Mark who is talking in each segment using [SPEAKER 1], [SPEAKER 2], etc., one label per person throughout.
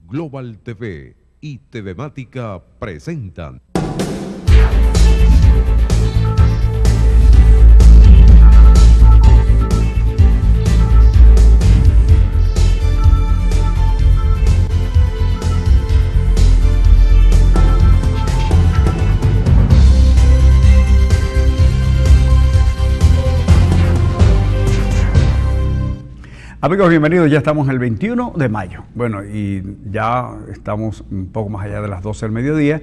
[SPEAKER 1] Global TV y TVmática presentan.
[SPEAKER 2] Amigos, bienvenidos. Ya estamos en el 21 de mayo. Bueno, y ya estamos un poco más allá de las 12 del mediodía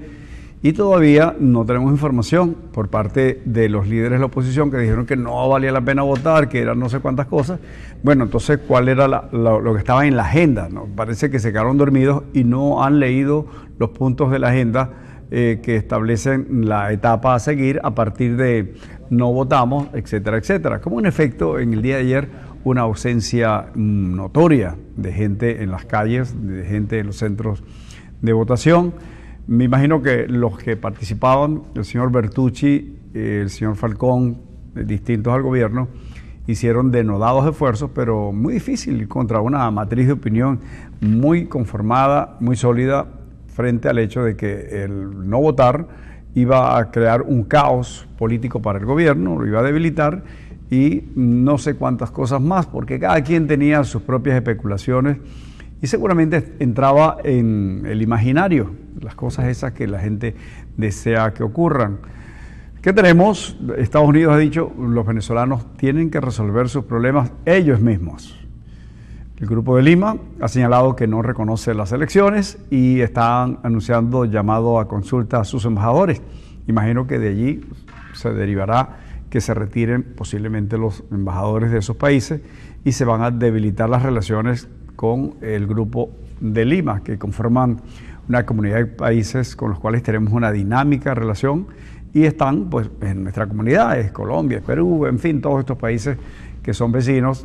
[SPEAKER 2] y todavía no tenemos información por parte de los líderes de la oposición que dijeron que no valía la pena votar, que eran no sé cuántas cosas. Bueno, entonces, ¿cuál era lo que estaba en la agenda? ¿No? Parece que se quedaron dormidos y no han leído los puntos de la agenda que establecen la etapa a seguir a partir de no votamos, etcétera, etcétera. Como en efecto, en el día de ayer, una ausencia notoria de gente en las calles, de gente en los centros de votación. Me imagino que los que participaban, el señor Bertucci, el señor Falcón, distintos al gobierno, hicieron denodados esfuerzos, pero muy difícil contra una matriz de opinión muy conformada, muy sólida, frente al hecho de que el no votar iba a crear un caos político para el gobierno, lo iba a debilitar, y no sé cuántas cosas más, porque cada quien tenía sus propias especulaciones y seguramente entraba en el imaginario, las cosas esas que la gente desea que ocurran. ¿Qué tenemos? Estados Unidos ha dicho, los venezolanos tienen que resolver sus problemas ellos mismos. El Grupo de Lima ha señalado que no reconoce las elecciones y están anunciando llamado a consulta a sus embajadores. Imagino que de allí se derivará que se retiren posiblemente los embajadores de esos países y se van a debilitar las relaciones con el Grupo de Lima, que conforman una comunidad de países con los cuales tenemos una dinámica relación y están pues en nuestra comunidad, es Colombia, Perú, en fin, todos estos países que son vecinos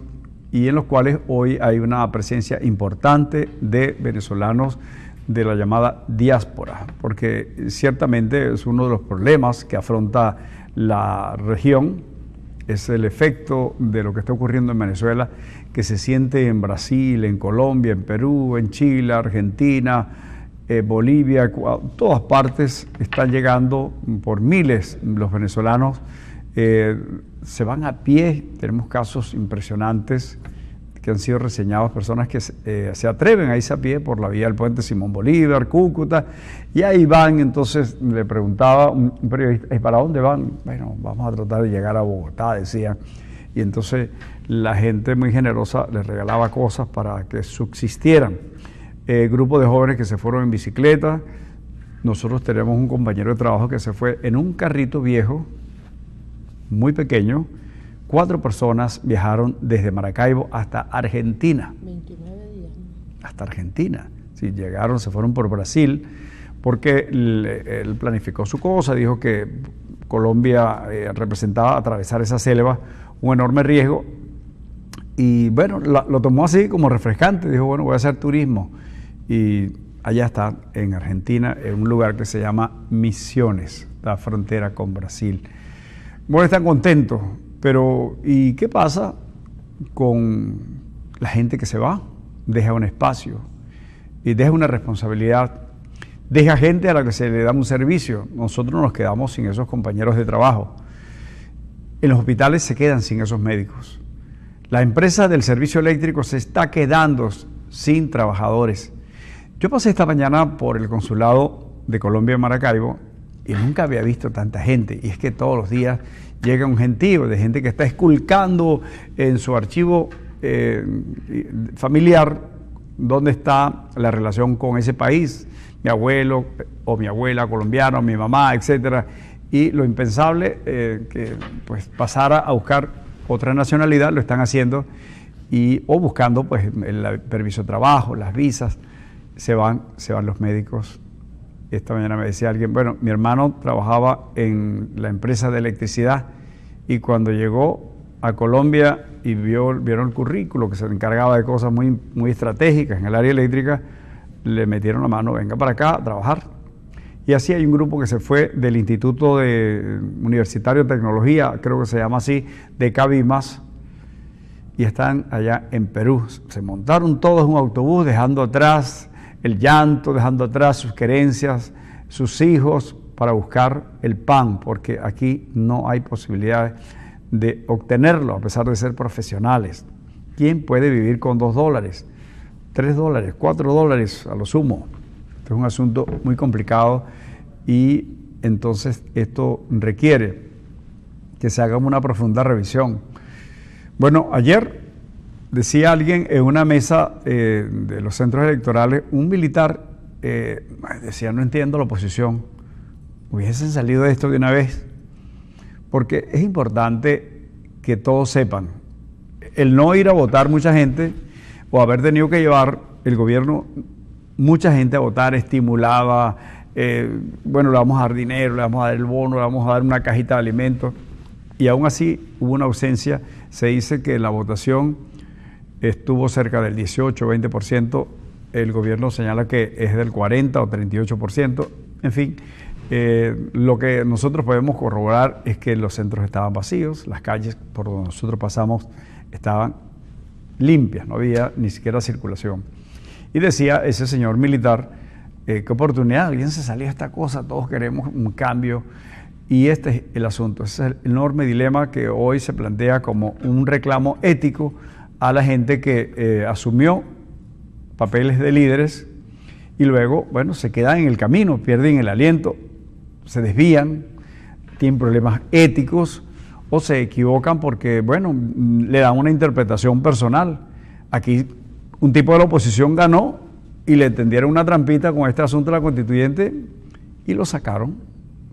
[SPEAKER 2] y en los cuales hoy hay una presencia importante de venezolanos de la llamada diáspora, porque ciertamente es uno de los problemas que afronta la región, es el efecto de lo que está ocurriendo en Venezuela, que se siente en Brasil, en Colombia, en Perú, en Chile, Argentina, Bolivia, Ecuador, todas partes están llegando por miles los venezolanos, se van a pie, tenemos casos impresionantes que han sido reseñados, personas que se atreven a irse a pie por la vía del puente Simón Bolívar, Cúcuta, y ahí van. Entonces le preguntaba un periodista, ¿y para dónde van? Bueno, vamos a tratar de llegar a Bogotá, decían, y entonces la gente muy generosa les regalaba cosas para que subsistieran. Grupo de jóvenes que se fueron en bicicleta, nosotros tenemos un compañero de trabajo que se fue en un carrito viejo, muy pequeño. 4 personas viajaron desde Maracaibo hasta Argentina.
[SPEAKER 3] 29 días.
[SPEAKER 2] Hasta Argentina. Sí, llegaron, se fueron por Brasil, porque él planificó su cosa, dijo que Colombia representaba atravesar esa selva un enorme riesgo. Y bueno, lo tomó así como refrescante, dijo, bueno, voy a hacer turismo. Y allá está, en Argentina, en un lugar que se llama Misiones, la frontera con Brasil. Bueno, están contentos. Pero, ¿y qué pasa con la gente que se va? Deja un espacio y deja una responsabilidad, deja gente a la que se le da un servicio. Nosotros nos quedamos sin esos compañeros de trabajo. En los hospitales se quedan sin esos médicos. La empresa del servicio eléctrico se está quedando sin trabajadores. Yo pasé esta mañana por el consulado de Colombia en Maracaibo y nunca había visto tanta gente. Y es que todos los días llega un gentío de gente que está esculcando en su archivo familiar dónde está la relación con ese país, mi abuelo o mi abuela colombiana, mi mamá, etcétera, y lo impensable que pues pasara a buscar otra nacionalidad, lo están haciendo o buscando pues el permiso de trabajo, las visas, se van los médicos. Esta mañana me decía alguien, bueno, mi hermano trabajaba en la empresa de electricidad y cuando llegó a Colombia y vieron el currículo que se encargaba de cosas muy, muy estratégicas en el área eléctrica, le metieron la mano, venga para acá a trabajar. Y así hay un grupo que se fue del Instituto Universitario de Tecnología, creo que se llama así, de Cabimas, y están allá en Perú. Se montaron todos en un autobús dejando atrás el llanto, dejando atrás sus querencias, sus hijos, para buscar el pan, porque aquí no hay posibilidades de obtenerlo, a pesar de ser profesionales. ¿Quién puede vivir con $2, $3, $4 a lo sumo? Este es un asunto muy complicado y entonces esto requiere que se haga una profunda revisión. Bueno, ayer decía alguien en una mesa de los centros electorales, un militar decía, no entiendo la oposición, hubiesen salido de esto de una vez, porque es importante que todos sepan, el no ir a votar mucha gente, o haber tenido que llevar el gobierno mucha gente a votar, estimulaba, bueno, le vamos a dar dinero, le vamos a dar el bono, le vamos a dar una cajita de alimentos, y aún así hubo una ausencia. Se dice que la votación estuvo cerca del 18-20%, el gobierno señala que es del 40 o 38%, en fin, lo que nosotros podemos corroborar es que los centros estaban vacíos, las calles por donde nosotros pasamos estaban limpias, no había ni siquiera circulación. Y decía ese señor militar, qué oportunidad, alguien se salía de esta cosa, todos queremos un cambio. Y este es el asunto, ese es el enorme dilema que hoy se plantea como un reclamo ético a la gente que asumió papeles de líderes y luego, bueno, se quedan en el camino, pierden el aliento, se desvían, tienen problemas éticos o se equivocan porque, bueno, le dan una interpretación personal. Aquí un tipo de la oposición ganó y le tendieron una trampita con este asunto de la constituyente y lo sacaron.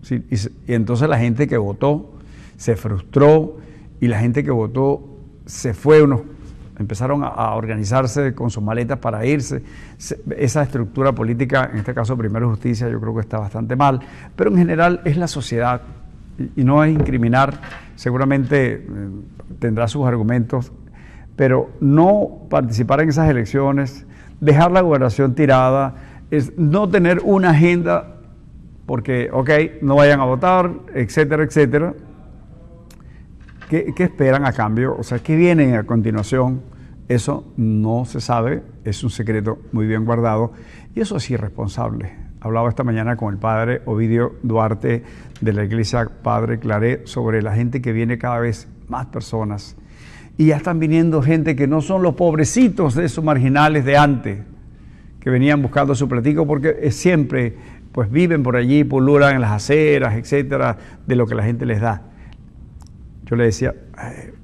[SPEAKER 2] Sí, y entonces la gente que votó se frustró y la gente que votó se fue, empezaron a organizarse con sus maletas para irse. Esa estructura política, en este caso Primero Justicia, yo creo que está bastante mal, pero en general es la sociedad y no es incriminar, seguramente tendrá sus argumentos, pero no participar en esas elecciones, dejar la gobernación tirada, es no tener una agenda porque, ok, no vayan a votar, etcétera, etcétera. ¿Qué esperan a cambio? O sea, ¿qué viene a continuación? Eso no se sabe, es un secreto muy bien guardado y eso es irresponsable. Hablaba esta mañana con el padre Ovidio Duarte de la iglesia Padre Claret sobre la gente que viene cada vez más personas y ya están viniendo gente que no son los pobrecitos de esos marginales de antes, que venían buscando su platico porque es siempre... pues viven por allí, pululan en las aceras, etcétera, de lo que la gente les da. Yo le decía,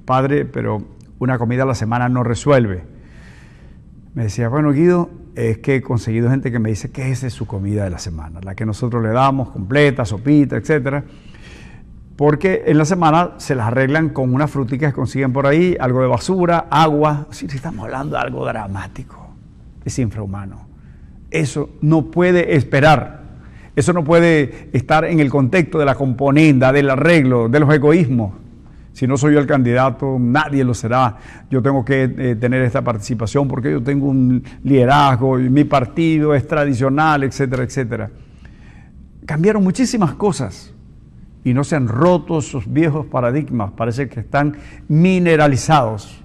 [SPEAKER 2] padre, pero una comida a la semana no resuelve. Me decía, bueno, Guido, es que he conseguido gente que me dice que esa es su comida de la semana, la que nosotros le damos, completa, sopita, etcétera, porque en la semana se las arreglan con unas fruticas que consiguen por ahí, algo de basura, agua. Si estamos hablando de algo dramático, es infrahumano. Eso no puede esperar. Eso no puede estar en el contexto de la componenda, del arreglo, de los egoísmos. Si no soy yo el candidato, nadie lo será. Yo tengo que tener esta participación porque yo tengo un liderazgo y mi partido es tradicional, etcétera, etcétera. Cambiaron muchísimas cosas y no se han roto esos viejos paradigmas. Parece que están mineralizados.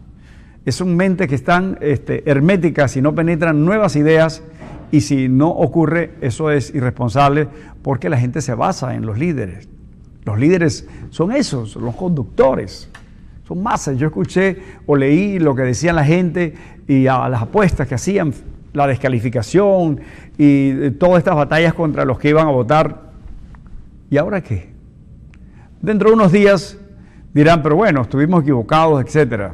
[SPEAKER 2] Son mentes que están herméticas y no penetran nuevas ideas. Y si no ocurre, eso es irresponsable porque la gente se basa en los líderes. Los líderes son esos, los conductores, son masas. Yo escuché o leí lo que decían la gente y a las apuestas que hacían, la descalificación y todas estas batallas contra los que iban a votar. ¿Y ahora qué? Dentro de unos días dirán, pero bueno, estuvimos equivocados, etcétera.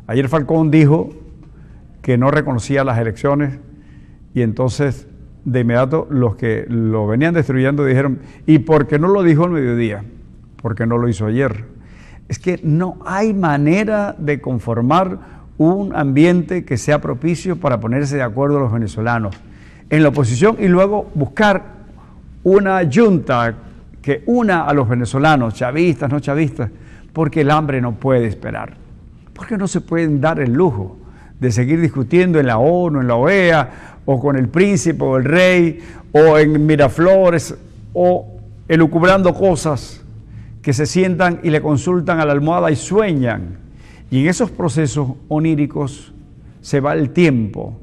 [SPEAKER 2] Ayer Falcón dijo que no reconocía las elecciones. Y entonces, de inmediato, los que lo venían destruyendo dijeron, ¿y por qué no lo dijo al mediodía? ¿Por qué no lo hizo ayer? Es que no hay manera de conformar un ambiente que sea propicio para ponerse de acuerdo los venezolanos en la oposición y luego buscar una junta que una a los venezolanos, chavistas, no chavistas, porque el hambre no puede esperar. Porque no se pueden dar el lujo de seguir discutiendo en la ONU, en la OEA, o con el príncipe o el rey, o en Miraflores, o elucubrando cosas que se sientan y le consultan a la almohada y sueñan. Y en esos procesos oníricos se va el tiempo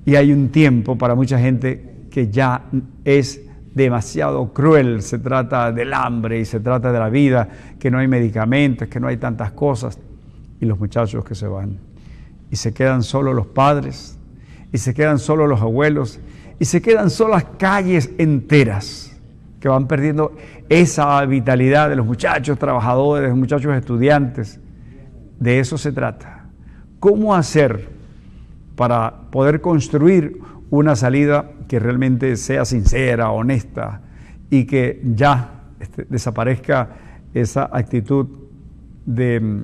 [SPEAKER 2] y hay un tiempo para mucha gente que ya es demasiado cruel. Se trata del hambre y se trata de la vida, que no hay medicamentos, que no hay tantas cosas, y los muchachos que se van. Y se quedan solo los padres, y se quedan solo los abuelos, y se quedan solas calles enteras que van perdiendo esa vitalidad de los muchachos trabajadores, de los muchachos estudiantes. De eso se trata. ¿Cómo hacer para poder construir una salida que realmente sea sincera, honesta, y que ya desaparezca esa actitud de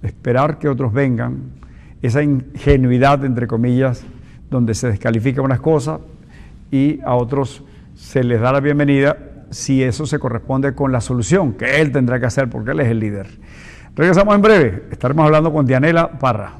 [SPEAKER 2] esperar que otros vengan, esa ingenuidad, entre comillas, donde se descalifican unas cosas y a otros se les da la bienvenida si eso se corresponde con la solución que él tendrá que hacer porque él es el líder? Regresamos en breve, estaremos hablando con Dianela Parra.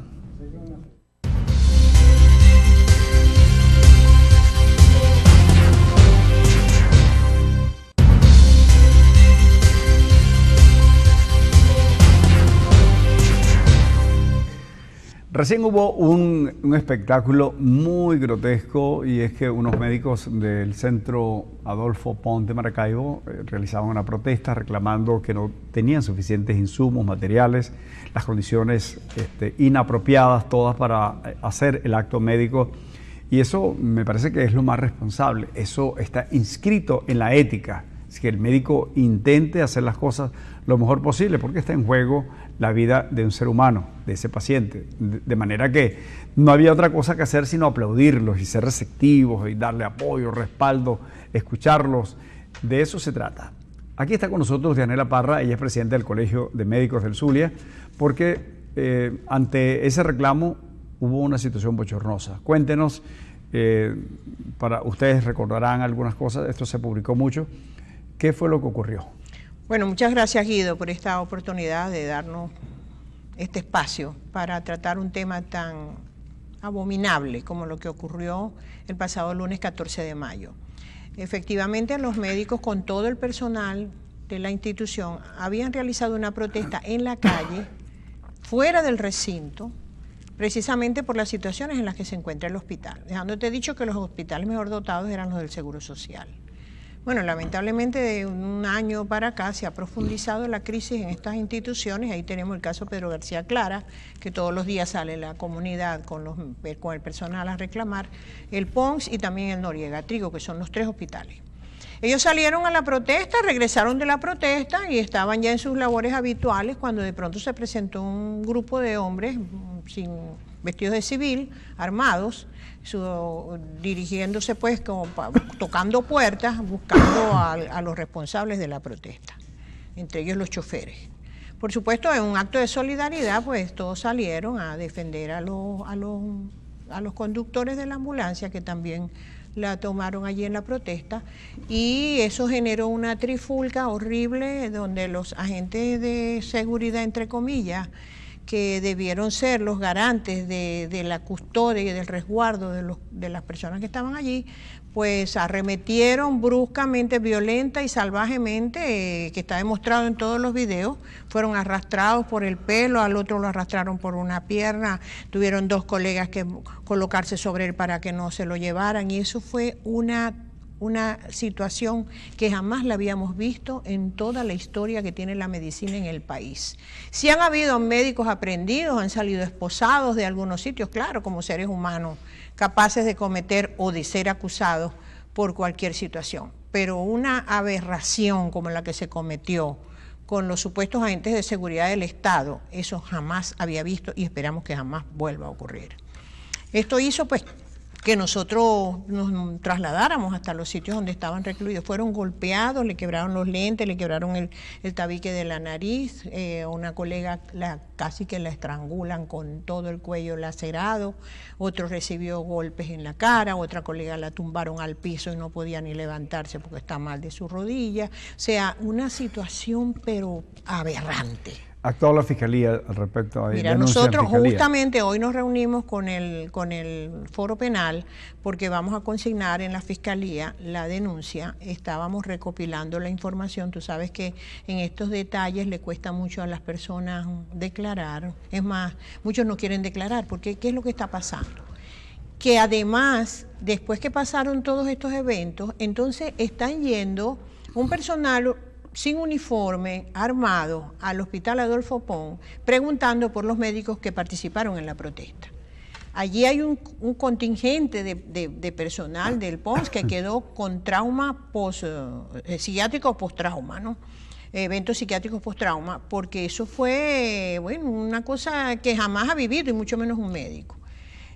[SPEAKER 2] Recién hubo un espectáculo muy grotesco, y es que unos médicos del Centro Adolfo Pons de Maracaibo realizaban una protesta reclamando que no tenían suficientes insumos, materiales, las condiciones inapropiadas todas para hacer el acto médico, y eso me parece que es lo más responsable. Eso está inscrito en la ética, es que el médico intente hacer las cosas lo mejor posible, porque está en juego la vida de un ser humano, de ese paciente. De manera que no había otra cosa que hacer sino aplaudirlos y ser receptivos y darle apoyo, respaldo, escucharlos. De eso se trata. Aquí está con nosotros Dianela Parra, ella es presidenta del Colegio de Médicos del Zulia, porque ante ese reclamo hubo una situación bochornosa. Cuéntenos, para ustedes recordarán algunas cosas, esto se publicó mucho. ¿Qué fue lo que ocurrió?
[SPEAKER 3] Bueno, muchas gracias, Guido, por esta oportunidad de darnos este espacio para tratar un tema tan abominable como lo que ocurrió el pasado lunes 14 de mayo. Efectivamente, los médicos con todo el personal de la institución habían realizado una protesta en la calle, fuera del recinto, precisamente por las situaciones en las que se encuentra el hospital. Dejándote dicho que los hospitales mejor dotados eran los del Seguro Social. Bueno, lamentablemente de un año para acá se ha profundizado la crisis en estas instituciones. Ahí tenemos el caso Pedro García Clara, que todos los días sale la comunidad con el personal a reclamar, el Pons y también el Noriega Trigo, que son los tres hospitales. Ellos salieron a la protesta, regresaron de la protesta y estaban ya en sus labores habituales cuando de pronto se presentó un grupo de hombres vestidos de civil, armados, dirigiéndose pues como tocando puertas, buscando a los responsables de la protesta, entre ellos los choferes. Por supuesto, en un acto de solidaridad, pues todos salieron a defender a los conductores de la ambulancia, que también la tomaron allí en la protesta, y eso generó una trifulca horrible donde los agentes de seguridad, entre comillas, que debieron ser los garantes de la custodia y del resguardo de las personas que estaban allí, pues arremetieron bruscamente, violenta y salvajemente, que está demostrado en todos los videos. Fueron arrastrados por el pelo, al otro lo arrastraron por una pierna, tuvieron dos colegas que colocarse sobre él para que no se lo llevaran, y eso fue una situación que jamás la habíamos visto en toda la historia que tiene la medicina en el país. Si han habido médicos aprendidos, han salido esposados de algunos sitios, claro, como seres humanos, capaces de cometer o de ser acusados por cualquier situación, pero una aberración como la que se cometió con los supuestos agentes de seguridad del Estado, eso jamás había visto y esperamos que jamás vuelva a ocurrir. Esto hizo pues que nosotros nos trasladáramos hasta los sitios donde estaban recluidos. Fueron golpeados, le quebraron los lentes, le quebraron el tabique de la nariz, una colega casi que la estrangulan con todo el cuello lacerado, otro recibió golpes en la cara, otra colega la tumbaron al piso y no podía ni levantarse porque está mal de su rodilla. O sea, una situación pero aberrante.
[SPEAKER 2] ¿Ha actuado la Fiscalía al respecto?
[SPEAKER 3] Mira, nosotros justamente hoy nos reunimos con el Foro Penal porque vamos a consignar en la Fiscalía la denuncia. Estábamos recopilando la información. Tú sabes que en estos detalles le cuesta mucho a las personas declarar. Es más, muchos no quieren declarar porque ¿qué es lo que está pasando? que además, después que pasaron todos estos eventos, entonces están yendo un personal sin uniforme, armado, al Hospital Adolfo Pons, preguntando por los médicos que participaron en la protesta. Allí hay un contingente de personal del Pons que quedó con trauma psiquiátrico post-trauma, ¿no? Eventos psiquiátricos post-trauma, porque eso fue, bueno, una cosa que jamás ha vivido, y mucho menos un médico.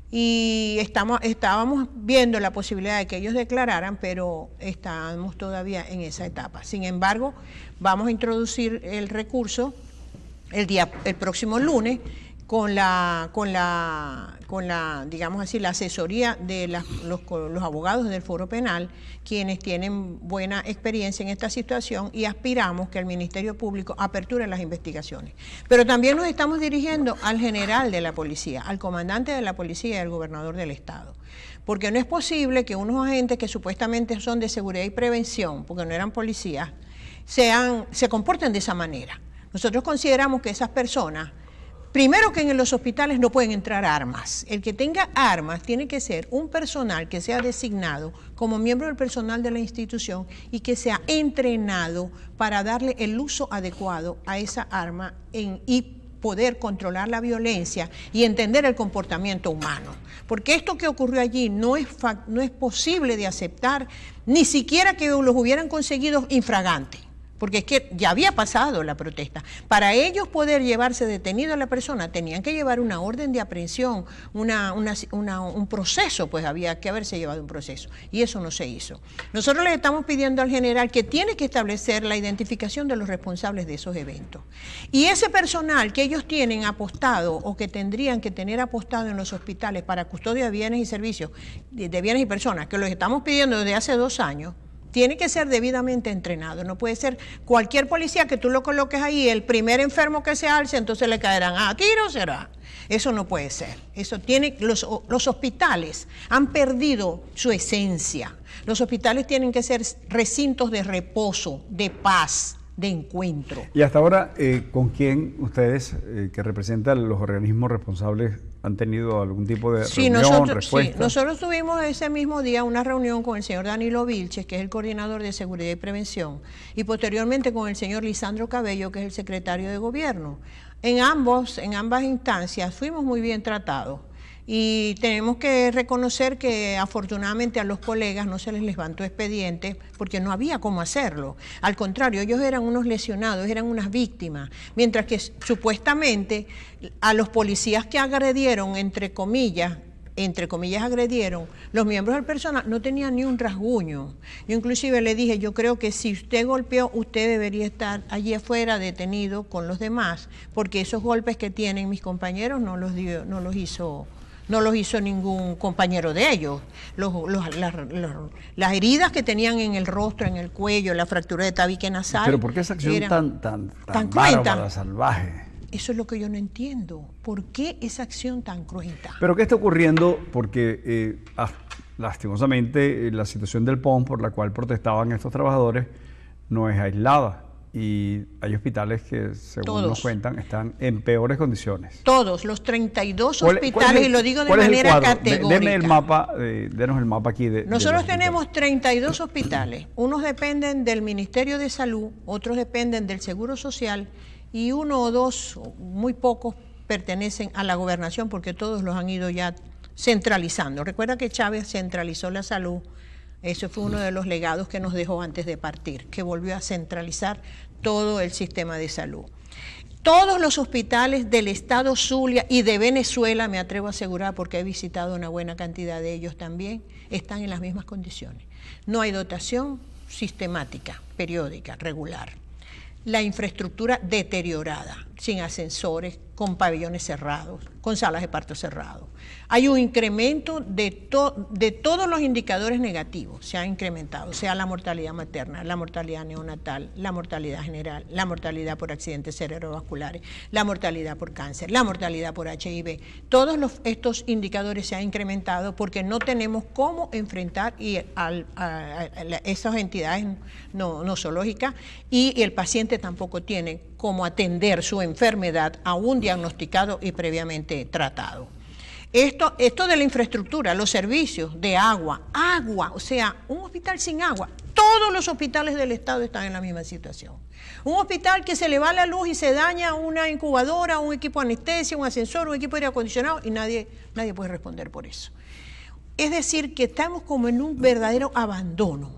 [SPEAKER 3] Y estábamos viendo la posibilidad de que ellos declararan, pero estamos todavía en esa etapa. Sin embargo, vamos a introducir el recurso el próximo lunes digamos así, la asesoría de los abogados del Foro Penal, quienes tienen buena experiencia en esta situación, y aspiramos que el Ministerio Público aperture las investigaciones. Pero también nos estamos dirigiendo al general de la policía, al comandante de la policía y al gobernador del estado. Porque no es posible que unos agentes que supuestamente son de seguridad y prevención, porque no eran policías, se comporten de esa manera. Nosotros consideramos que esas personas, primero, que en los hospitales no pueden entrar armas. El que tenga armas tiene que ser un personal que sea designado como miembro del personal de la institución y que sea entrenado para darle el uso adecuado a esa arma y poder controlar la violencia y entender el comportamiento humano. Porque esto que ocurrió allí no es posible de aceptar, ni siquiera que los hubieran conseguido infraganti. Porque es que ya había pasado la protesta. Para ellos poder llevarse detenido a la persona, tenían que llevar una orden de aprehensión, un proceso, pues había que haberse llevado un proceso. Y eso no se hizo. Nosotros le estamos pidiendo al general que tiene que establecer la identificación de los responsables de esos eventos. Y ese personal que ellos tienen apostado o que tendrían que tener apostado en los hospitales para custodia de bienes y servicios, de bienes y personas, que los estamos pidiendo desde hace 2 años, tiene que ser debidamente entrenado. No puede ser cualquier policía que tú lo coloques ahí, el primer enfermo que se alce, entonces le caerán a tiro, será. Eso no puede ser. Eso los hospitales han perdido su esencia. Los hospitales tienen que ser recintos de reposo, de paz, de encuentro.
[SPEAKER 2] Y hasta ahora, ¿con quién ustedes, que representan los organismos responsables, han tenido algún tipo de reunión, respuesta?
[SPEAKER 3] Sí, nosotros tuvimos ese mismo día una reunión con el señor Danilo Vilches, que es el coordinador de seguridad y prevención, y posteriormente con el señor Lisandro Cabello, que es el secretario de gobierno. En ambas instancias fuimos muy bien tratados. Y tenemos que reconocer que afortunadamente a los colegas no se les levantó expediente porque no había cómo hacerlo. Al contrario, ellos eran unos lesionados, eran unas víctimas, mientras que supuestamente a los policías que agredieron, entre comillas agredieron, los miembros del personal no tenían ni un rasguño. Yo inclusive le dije, yo creo que si usted golpeó, usted debería estar allí afuera detenido con los demás, porque esos golpes que tienen mis compañeros no los hizo ningún compañero de ellos. Las heridas que tenían en el rostro, en el cuello, la fractura de tabique nasal.
[SPEAKER 2] Pero ¿por qué esa acción tan
[SPEAKER 3] cruenta,
[SPEAKER 2] bárbara, salvaje?
[SPEAKER 3] Eso es lo que yo no entiendo. ¿Por qué esa acción tan cruenta?
[SPEAKER 2] ¿Pero qué está ocurriendo? Porque lastimosamente la situación del Pons por la cual protestaban estos trabajadores no es aislada. Y hay hospitales que, según nos cuentan, están en peores condiciones.
[SPEAKER 3] Todos, los 32 hospitales, y lo digo de manera categórica.
[SPEAKER 2] Deme el mapa, denos el mapa aquí.
[SPEAKER 3] Nosotros tenemos 32 hospitales. Unos dependen del Ministerio de Salud, otros dependen del Seguro Social, y 1 o 2, muy pocos, pertenecen a la gobernación, porque todos los han ido ya centralizando. Recuerda que Chávez centralizó la salud. Eso fue uno de los legados que nos dejó antes de partir, que volvió a centralizar todo el sistema de salud. Todos los hospitales del estado Zulia y de Venezuela, me atrevo a asegurar porque he visitado una buena cantidad de ellos también, están en las mismas condiciones. No hay dotación sistemática, periódica, regular. La infraestructura deteriorada, sin ascensores, con pabellones cerrados, con salas de parto cerrados. Hay un incremento de todos los indicadores negativos, se ha incrementado, sea la mortalidad materna, la mortalidad neonatal, la mortalidad general, la mortalidad por accidentes cerebrovasculares, la mortalidad por cáncer, la mortalidad por HIV. Todos estos indicadores se han incrementado porque no tenemos cómo enfrentar a esas entidades nosológicas, y el paciente tampoco tiene cómo atender su enfermedad aún diagnosticado y previamente tratado. Esto de la infraestructura, los servicios de agua, o sea, un hospital sin agua. Todos los hospitales del Estado están en la misma situación. Un hospital que se le va la luz y se daña una incubadora, un equipo de anestesia, un ascensor, un equipo de aire acondicionado y nadie puede responder por eso. Es decir, que estamos como en un verdadero abandono.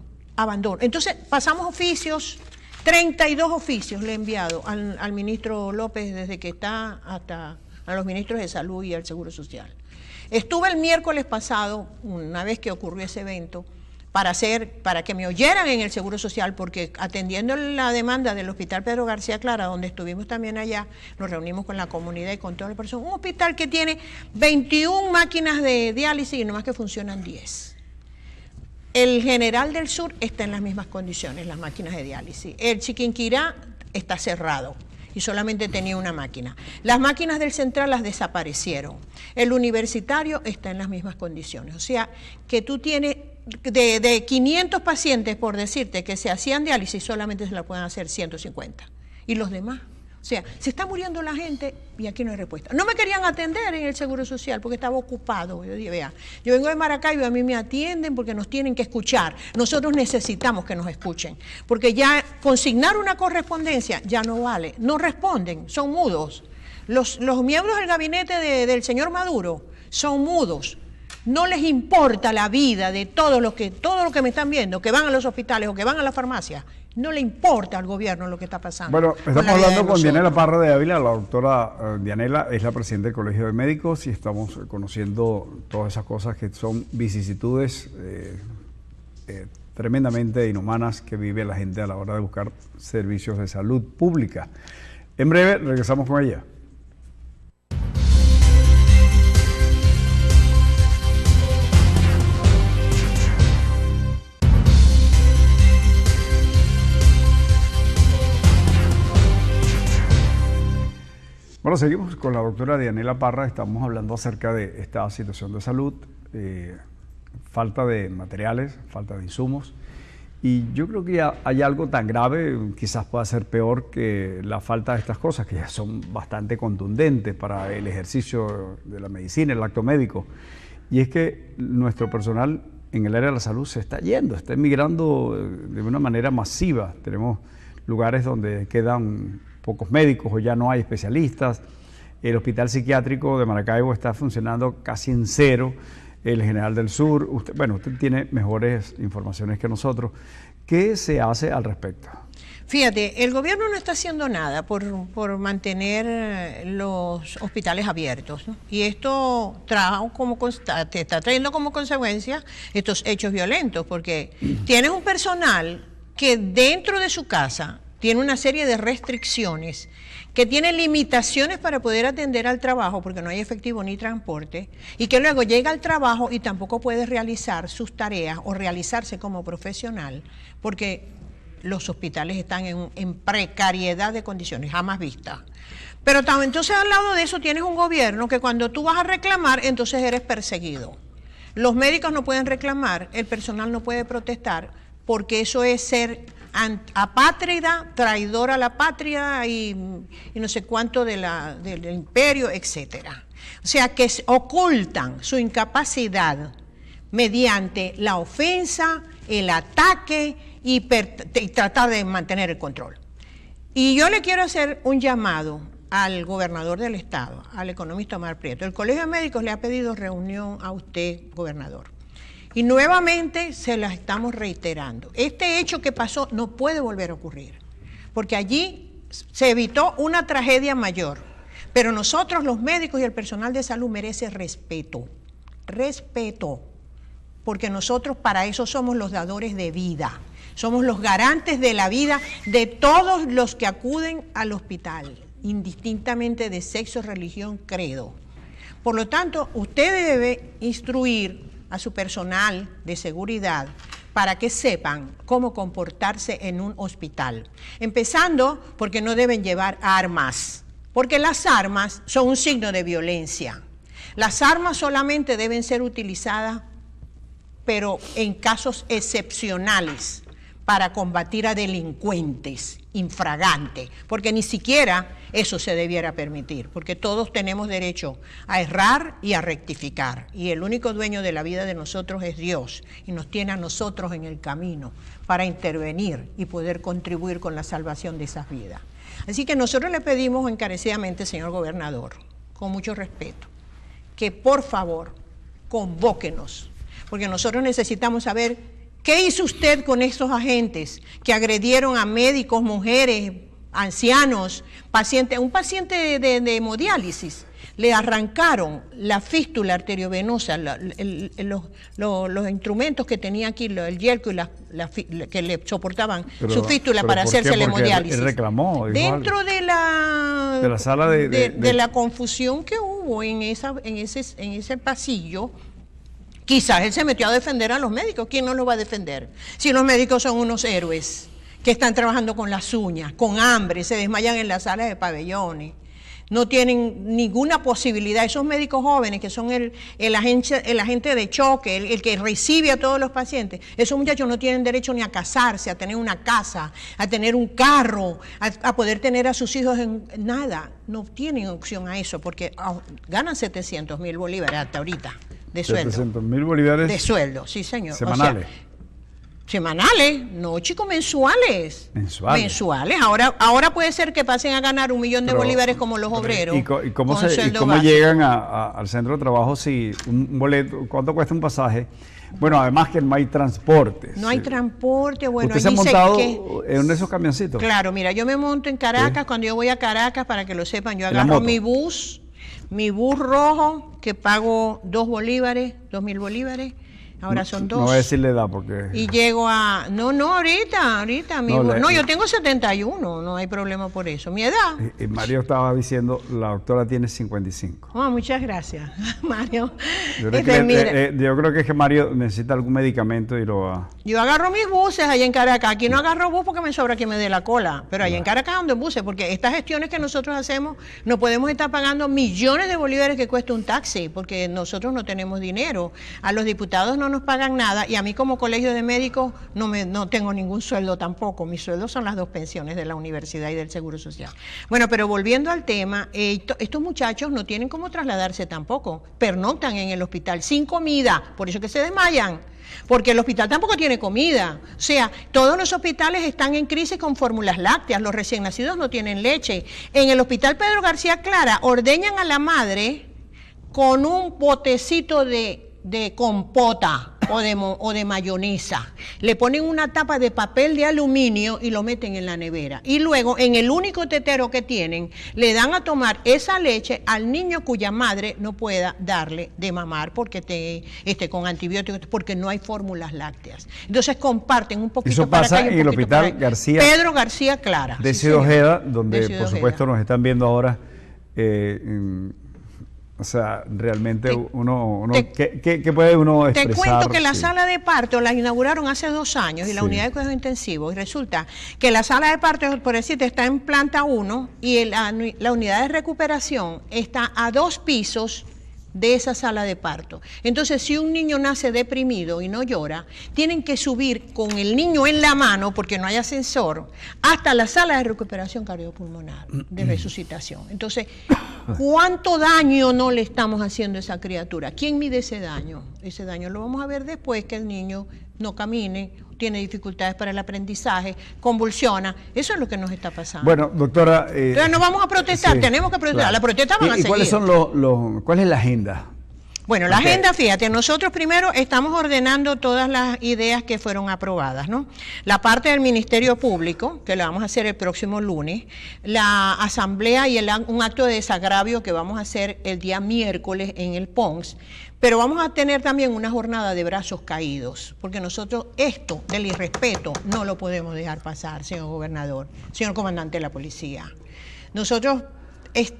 [SPEAKER 3] Entonces, pasamos oficios, 32 oficios le he enviado al ministro López desde que está hasta a los ministros de Salud y al Seguro Social. Estuve el miércoles pasado, una vez que ocurrió ese evento, para que me oyeran en el Seguro Social, porque atendiendo la demanda del Hospital Pedro García Clara, donde estuvimos también allá, nos reunimos con la comunidad y con todas las personas, un hospital que tiene 21 máquinas de diálisis y nomás que funcionan 10. El General del Sur está en las mismas condiciones, las máquinas de diálisis. El Chiquinquirá está cerrado y solamente tenía una máquina. Las máquinas del Central las desaparecieron. El Universitario está en las mismas condiciones. O sea, que tú tienes de 500 pacientes, por decirte, que se hacían diálisis, solamente se la pueden hacer 150. ¿Y los demás? O sea, se está muriendo la gente y aquí no hay respuesta. No me querían atender en el Seguro Social porque estaba ocupado. Yo dije, vea, yo vengo de Maracaibo, a mí me atienden porque nos tienen que escuchar. Nosotros necesitamos que nos escuchen, porque ya consignar una correspondencia ya no vale. No responden, son mudos. Los miembros del gabinete del señor Maduro son mudos. No les importa la vida de todo lo que me están viendo, que van a los hospitales o que van a la farmacia. No le importa al gobierno lo que está pasando.
[SPEAKER 2] Bueno, estamos hablando con Dianela Parra de Ávila. La doctora Dianela es la presidenta del Colegio de Médicos y estamos conociendo todas esas cosas que son vicisitudes tremendamente inhumanas que vive la gente a la hora de buscar servicios de salud pública. En breve regresamos con ella. Bueno, seguimos con la doctora Dianela Parra. Estamos hablando acerca de esta situación de salud, falta de materiales, falta de insumos. Y yo creo que ya hay algo tan grave, quizás pueda ser peor que la falta de estas cosas, que ya son bastante contundentes para el ejercicio de la medicina, el acto médico. Y es que nuestro personal en el área de la salud se está yendo, está emigrando de una manera masiva. Tenemos lugares donde quedan pocos médicos o ya no hay especialistas. El hospital psiquiátrico de Maracaibo está funcionando casi en cero. El General del Sur, usted tiene mejores informaciones que nosotros. ¿Qué se hace al respecto?
[SPEAKER 3] Fíjate, el gobierno no está haciendo nada por mantener los hospitales abiertos, ¿no? Y esto te está trayendo como consecuencia estos hechos violentos, porque tienes un personal que dentro de su casa tiene una serie de restricciones, que tiene limitaciones para poder atender al trabajo porque no hay efectivo ni transporte, y que luego llega al trabajo y tampoco puede realizar sus tareas o realizarse como profesional porque los hospitales están en precariedad de condiciones jamás vistas. Pero entonces al lado de eso tienes un gobierno que cuando tú vas a reclamar, entonces eres perseguido. Los médicos no pueden reclamar, el personal no puede protestar, porque eso es ser apátrida, traidor a la patria y no sé cuánto del imperio, etcétera. O sea que ocultan su incapacidad mediante la ofensa, el ataque y tratar de mantener el control. Y yo le quiero hacer un llamado al gobernador del estado, al economista Omar Prieto. El Colegio de Médicos le ha pedido reunión a usted, gobernador. Y nuevamente se las estamos reiterando. Este hecho que pasó no puede volver a ocurrir, porque allí se evitó una tragedia mayor. Pero nosotros, los médicos y el personal de salud, merece respeto. Respeto. Porque nosotros para eso somos los dadores de vida. Somos los garantes de la vida de todos los que acuden al hospital, indistintamente de sexo, religión, credo. Por lo tanto, usted debe instruir a su personal de seguridad para que sepan cómo comportarse en un hospital. Empezando porque no deben llevar armas, porque las armas son un signo de violencia. Las armas solamente deben ser utilizadas, pero en casos excepcionales, para combatir a delincuentes infragantes, porque ni siquiera eso se debiera permitir, porque todos tenemos derecho a errar y a rectificar, y el único dueño de la vida de nosotros es Dios, y nos tiene a nosotros en el camino para intervenir y poder contribuir con la salvación de esas vidas. Así que nosotros le pedimos encarecidamente, señor gobernador, con mucho respeto, que por favor convóquenos, porque nosotros necesitamos saber qué hizo usted con esos agentes que agredieron a médicos, mujeres, ancianos, pacientes. Un paciente de hemodiálisis, le arrancaron la fístula arteriovenosa, los instrumentos que tenía aquí, el yelco y que le soportaban su fístula para hacerse la hemodiálisis.
[SPEAKER 2] Él reclamó.
[SPEAKER 3] Dentro de la
[SPEAKER 2] sala de
[SPEAKER 3] la confusión que hubo en ese pasillo, quizás él se metió a defender a los médicos. ¿Quién no lo va a defender? Si los médicos son unos héroes que están trabajando con las uñas, con hambre, se desmayan en las salas de pabellones, no tienen ninguna posibilidad. Esos médicos jóvenes que son el agente de choque, el que recibe a todos los pacientes, esos muchachos no tienen derecho ni a casarse, a tener una casa, a tener un carro, a poder tener a sus hijos en nada. No tienen opción a eso porque ganan 700.000 bolívares hasta ahorita de sueldo.
[SPEAKER 2] 700.000 bolívares.
[SPEAKER 3] De sueldo, sí señor.
[SPEAKER 2] Semanales.
[SPEAKER 3] O sea, semanales, no chicos, mensuales.
[SPEAKER 2] Mensuales.
[SPEAKER 3] Ahora puede ser que pasen a ganar 1 millón de bolívares como los obreros.
[SPEAKER 2] ¿Y cómo llegan al centro de trabajo si un boleto, cuánto cuesta un pasaje? Bueno, además que no hay transporte.
[SPEAKER 3] No hay transporte, bueno.
[SPEAKER 2] ¿Usted se ha montado en uno de esos camioncitos?
[SPEAKER 3] Claro, mira, yo me monto en Caracas, cuando yo voy a Caracas, para que lo sepan, yo agarro mi bus rojo, que pago 2.000 bolívares. Ahora son 2.
[SPEAKER 2] No voy a decirle edad porque...
[SPEAKER 3] Y llego a... No, ahorita. Yo tengo 71, no hay problema por eso. Mi edad.
[SPEAKER 2] Y Mario estaba diciendo, la doctora tiene 55.
[SPEAKER 3] Muchas gracias, Mario.
[SPEAKER 2] Yo creo que es que Mario necesita algún medicamento y lo va...
[SPEAKER 3] Yo agarro mis buses allá en Caracas. Aquí no agarro bus porque me sobra que me dé la cola. Pero allá en Caracas ando en buses, porque estas gestiones que nosotros hacemos, no podemos estar pagando millones de bolívares que cuesta un taxi, porque nosotros no tenemos dinero. A los diputados no nos pagan nada, y a mí como colegio de médicos no tengo ningún sueldo tampoco. Mis sueldos son las 2 pensiones de la universidad y del Seguro Social. Bueno, pero volviendo al tema, estos muchachos no tienen cómo trasladarse tampoco, pernoctan en el hospital sin comida, por eso que se desmayan, porque el hospital tampoco tiene comida. O sea, todos los hospitales están en crisis con fórmulas lácteas, los recién nacidos no tienen leche. En el hospital Pedro García Clara ordeñan a la madre con un botecito de compota o de mayonesa. Le ponen una tapa de papel de aluminio y lo meten en la nevera. Y luego, en el único tetero que tienen, le dan a tomar esa leche al niño cuya madre no pueda darle de mamar porque con antibióticos, porque no hay fórmulas lácteas. Entonces comparten un poquito.
[SPEAKER 2] Eso pasa en el hospital
[SPEAKER 3] Pedro García Clara.
[SPEAKER 2] De Ciudad Ojeda, donde por supuesto nos están viendo ahora. O sea, realmente ¿qué puede uno expresar? Te cuento
[SPEAKER 3] que la sala de parto la inauguraron hace 2 años y la unidad de cuidados intensivos, y resulta que la sala de parto, por decirte, está en planta 1 y la unidad de recuperación está a 2 pisos de esa sala de parto. Entonces, si un niño nace deprimido y no llora, tienen que subir con el niño en la mano, porque no hay ascensor, hasta la sala de recuperación cardiopulmonar, de resucitación. Entonces, ¿cuánto daño no le estamos haciendo a esa criatura? ¿Quién mide ese daño? Ese daño lo vamos a ver después que el niño no camine, tiene dificultades para el aprendizaje, convulsiona. Eso es lo que nos está pasando.
[SPEAKER 2] Bueno, doctora...
[SPEAKER 3] entonces no vamos a protestar, sí, tenemos que protestar. Claro. Las protestas van a seguir.
[SPEAKER 2] ¿Y cuáles son cuál es la agenda?
[SPEAKER 3] Bueno, la agenda, fíjate, nosotros primero estamos ordenando todas las ideas que fueron aprobadas, ¿no? La parte del Ministerio Público, que la vamos a hacer el próximo lunes, la asamblea y un acto de desagravio que vamos a hacer el día miércoles en el PONS, pero vamos a tener también una jornada de brazos caídos, porque nosotros esto del irrespeto no lo podemos dejar pasar, señor gobernador, señor comandante de la policía. Nosotros,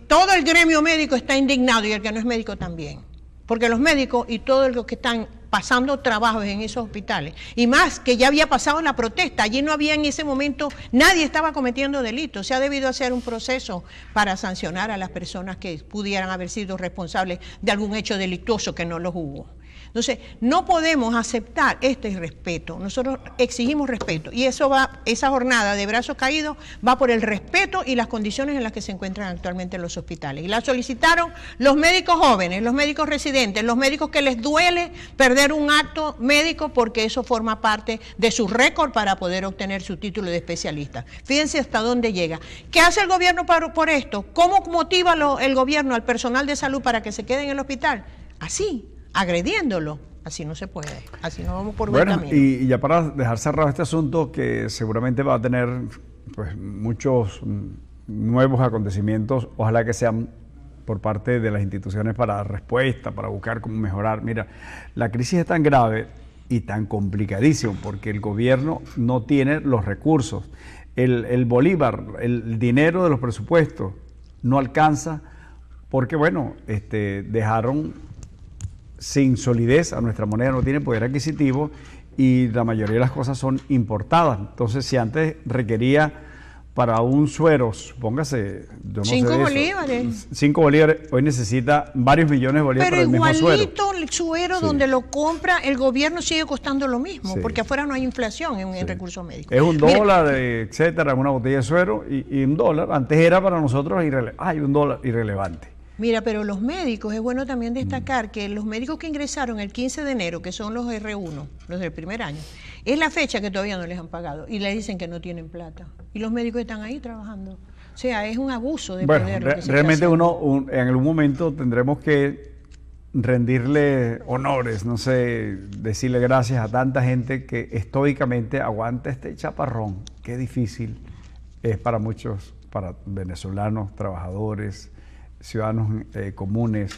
[SPEAKER 3] todo el gremio médico está indignado y el que no es médico también. Porque los médicos y todos los que están pasando trabajos en esos hospitales, y más que ya había pasado la protesta, allí no había en ese momento, nadie estaba cometiendo delitos, se ha debido hacer un proceso para sancionar a las personas que pudieran haber sido responsables de algún hecho delictuoso que no los hubo. Entonces, no podemos aceptar este irrespeto. Nosotros exigimos respeto y esa jornada de brazos caídos va por el respeto y las condiciones en las que se encuentran actualmente en los hospitales. Y la solicitaron los médicos jóvenes, los médicos residentes, los médicos que les duele perder un acto médico porque eso forma parte de su récord para poder obtener su título de especialista. Fíjense hasta dónde llega. ¿Qué hace el gobierno por esto? ¿Cómo motiva el gobierno al personal de salud para que se quede en el hospital? Así, agrediéndolo. Así no se puede, así no vamos por buen camino.
[SPEAKER 2] Y ya para dejar cerrado este asunto, que seguramente va a tener pues muchos nuevos acontecimientos, ojalá que sean por parte de las instituciones para dar respuesta, para buscar cómo mejorar. Mira, la crisis es tan grave y tan complicadísimo porque el gobierno no tiene los recursos. El bolívar, el dinero de los presupuestos no alcanza porque, bueno, dejaron sin solidez a nuestra moneda, no tiene poder adquisitivo y la mayoría de las cosas son importadas. Entonces, si antes requería para un suero, póngase, yo no
[SPEAKER 3] 5
[SPEAKER 2] sé
[SPEAKER 3] bolívares.
[SPEAKER 2] 5 bolívares, hoy necesita varios millones de bolívares para el mismo suero.
[SPEAKER 3] Pero igualito el suero donde lo compra, el gobierno sigue costando lo mismo, porque afuera no hay inflación en recursos médicos.
[SPEAKER 2] Es $1, etcétera, una botella de suero y $1. Antes era para nosotros $1 irrelevante.
[SPEAKER 3] Mira, pero los médicos, es bueno también destacar que los médicos que ingresaron el 15 de enero, que son los R1, los del primer año, es la fecha que todavía no les han pagado y le dicen que no tienen plata. Y los médicos están ahí trabajando. O sea, es un abuso de poder.
[SPEAKER 2] Realmente en algún momento tendremos que rendirle honores, no sé, decirle gracias a tanta gente que estoicamente aguanta este chaparrón. Qué difícil es para muchos, para venezolanos, trabajadores, ciudadanos comunes.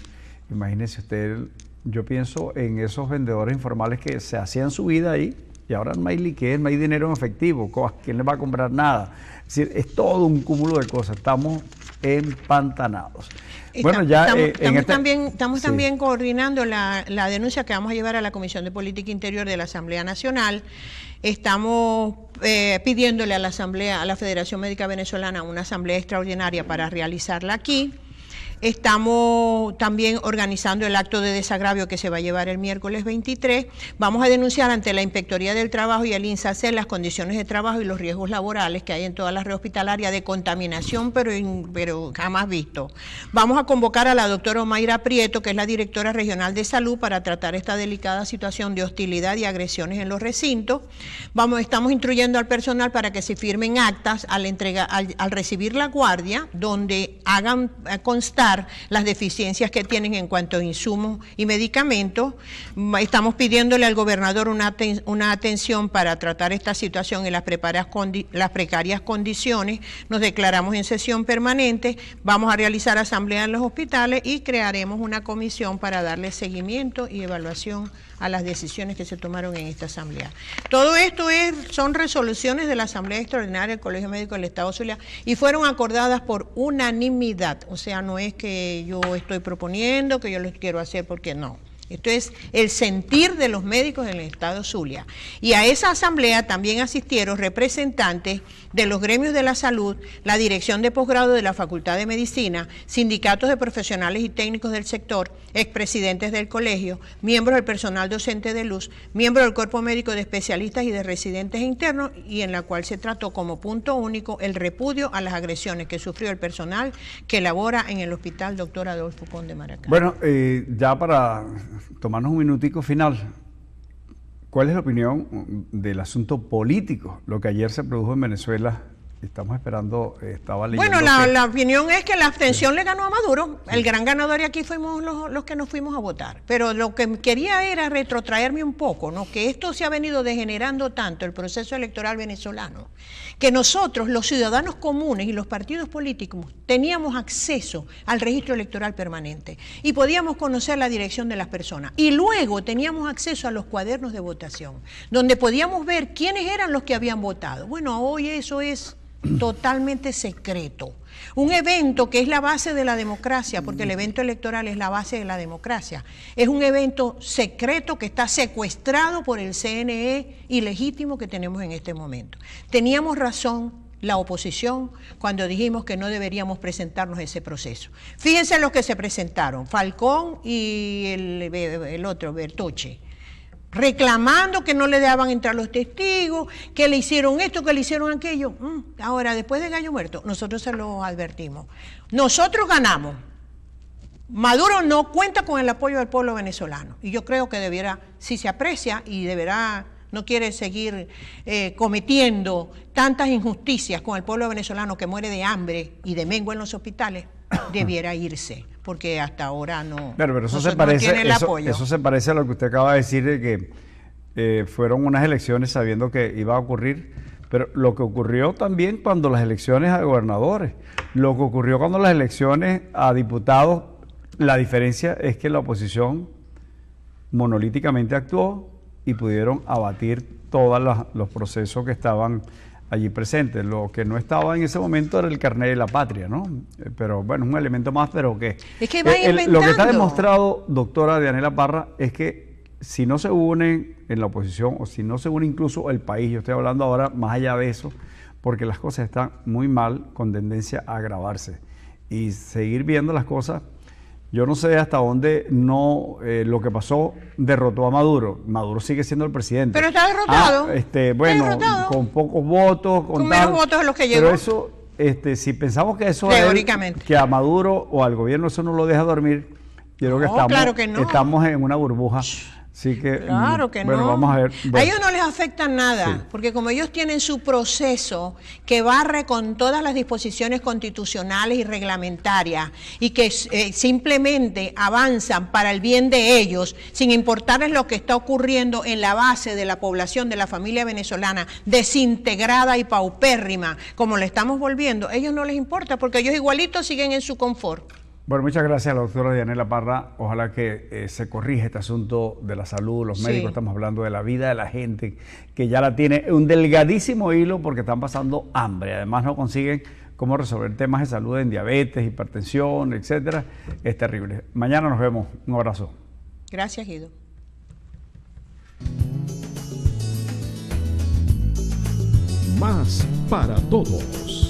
[SPEAKER 2] Imagínese usted, yo pienso en esos vendedores informales que se hacían su vida ahí y ahora no hay liquidez, no hay dinero en efectivo, ¿quién les va a comprar nada? Es decir, es todo un cúmulo de cosas, estamos empantanados. Bueno, ya
[SPEAKER 3] estamos también coordinando la denuncia que vamos a llevar a la Comisión de Política Interior de la Asamblea Nacional. Estamos pidiéndole a la Asamblea, a la Federación Médica Venezolana, una asamblea extraordinaria para realizarla aquí. Estamos también organizando el acto de desagravio que se va a llevar el miércoles 23. Vamos a denunciar ante la Inspectoría del Trabajo y el INSACER las condiciones de trabajo y los riesgos laborales que hay en todas las redes hospitalarias de contaminación, pero jamás visto. Vamos a convocar a la doctora Omaira Prieto, que es la directora regional de salud, para tratar esta delicada situación de hostilidad y agresiones en los recintos. Estamos instruyendo al personal para que se firmen actas al recibir la guardia, donde hagan constar las deficiencias que tienen en cuanto a insumos y medicamentos. Estamos pidiéndole al gobernador una atención para tratar esta situación en las precarias condiciones. Nos declaramos en sesión permanente, vamos a realizar asamblea en los hospitales y crearemos una comisión para darle seguimiento y evaluación a las decisiones que se tomaron en esta asamblea. Todo esto son resoluciones de la Asamblea Extraordinaria del Colegio Médico del Estado Zulia y fueron acordadas por unanimidad. O sea, no es que yo estoy proponiendo, que yo lo quiero hacer porque no. Esto es el sentir de los médicos en el estado Zulia. Y a esa asamblea también asistieron representantes de los gremios de la salud, la dirección de posgrado de la Facultad de Medicina, sindicatos de profesionales y técnicos del sector, expresidentes del colegio, miembros del personal docente de Luz, miembros del cuerpo médico de especialistas y de residentes internos, y en la cual se trató como punto único el repudio a las agresiones que sufrió el personal que labora en el Hospital Dr. Adolfo Conde Maracay.
[SPEAKER 2] Bueno, ya para tomarnos un minutico final, ¿cuál es la opinión del asunto político? Lo que ayer se produjo en Venezuela, estamos esperando, estaba leyendo.
[SPEAKER 3] Bueno, la opinión es que la abstención le ganó a Maduro. El gran ganador y aquí fuimos los que nos fuimos a votar. Pero lo que quería era retrotraerme un poco, ¿no? Que esto se ha venido degenerando tanto, el proceso electoral venezolano, que nosotros, los ciudadanos comunes y los partidos políticos, teníamos acceso al registro electoral permanente y podíamos conocer la dirección de las personas. Y luego teníamos acceso a los cuadernos de votación, donde podíamos ver quiénes eran los que habían votado. Bueno, hoy eso es totalmente secreto. Un evento que es la base de la democracia, porque el evento electoral es la base de la democracia, es un evento secreto que está secuestrado por el CNE ilegítimo que tenemos en este momento. Teníamos razón la oposición cuando dijimos que no deberíamos presentarnos a ese proceso. Fíjense los que se presentaron, Falcón y el otro, Bertucci, reclamando que no le daban entrar los testigos, que le hicieron esto, que le hicieron aquello. Ahora, después de Gallo Muerto, nosotros se lo advertimos. Nosotros ganamos. Maduro no cuenta con el apoyo del pueblo venezolano. Y yo creo que debiera, si se aprecia y deberá, no quiere seguir cometiendo tantas injusticias con el pueblo venezolano que muere de hambre y de mengua en los hospitales, debiera irse, porque hasta ahora no,
[SPEAKER 2] pero eso
[SPEAKER 3] no,
[SPEAKER 2] se parece,
[SPEAKER 3] no tiene el apoyo.
[SPEAKER 2] Eso se parece a lo que usted acaba de decir, de que fueron unas elecciones sabiendo que iba a ocurrir, pero lo que ocurrió también cuando las elecciones a gobernadores, lo que ocurrió cuando las elecciones a diputados, la diferencia es que la oposición monolíticamente actuó y pudieron abatir todos los procesos que estaban allí presentes. Lo que no estaba en ese momento era el carnet de la patria, ¿no? Pero bueno, es un elemento más, pero que...
[SPEAKER 3] Es que va inventando.
[SPEAKER 2] Lo que está demostrado, doctora Dianela Parra, es que si no se unen en la oposición, o si no se une incluso el país, yo estoy hablando ahora más allá de eso, porque las cosas están muy mal, con tendencia a agravarse. Y seguir viendo las cosas... Yo no sé hasta dónde lo que pasó derrotó a Maduro. Maduro sigue siendo el presidente.
[SPEAKER 3] Pero está derrotado.
[SPEAKER 2] Bueno,
[SPEAKER 3] está derrotado.
[SPEAKER 2] Con pocos votos.
[SPEAKER 3] Con menos votos de los que llegó.
[SPEAKER 2] Pero eso, si pensamos que eso
[SPEAKER 3] teóricamente,
[SPEAKER 2] que a Maduro o al gobierno eso no lo deja dormir, yo creo que
[SPEAKER 3] claro que no.
[SPEAKER 2] Estamos en una burbuja. Así que,
[SPEAKER 3] claro que
[SPEAKER 2] bueno,
[SPEAKER 3] no.
[SPEAKER 2] Vamos a ver. Bueno.
[SPEAKER 3] A ellos no les afecta nada,
[SPEAKER 2] Sí.
[SPEAKER 3] porque como ellos tienen su proceso que barre con todas las disposiciones constitucionales y reglamentarias y que simplemente avanzan para el bien de ellos, sin importarles lo que está ocurriendo en la base de la población de la familia venezolana, desintegrada y paupérrima, como le estamos volviendo, a ellos no les importa, porque ellos igualitos siguen en su confort.
[SPEAKER 2] Bueno, muchas gracias a la doctora Dianela Parra. Ojalá que se corrija este asunto de la salud, los médicos. Estamos hablando de la vida de la gente, que ya la tiene un delgadísimo hilo porque están pasando hambre. Además no consiguen cómo resolver temas de salud en diabetes, hipertensión, etcétera. Es terrible. Mañana nos vemos. Un abrazo.
[SPEAKER 3] Gracias, Guido.
[SPEAKER 1] Más para todos.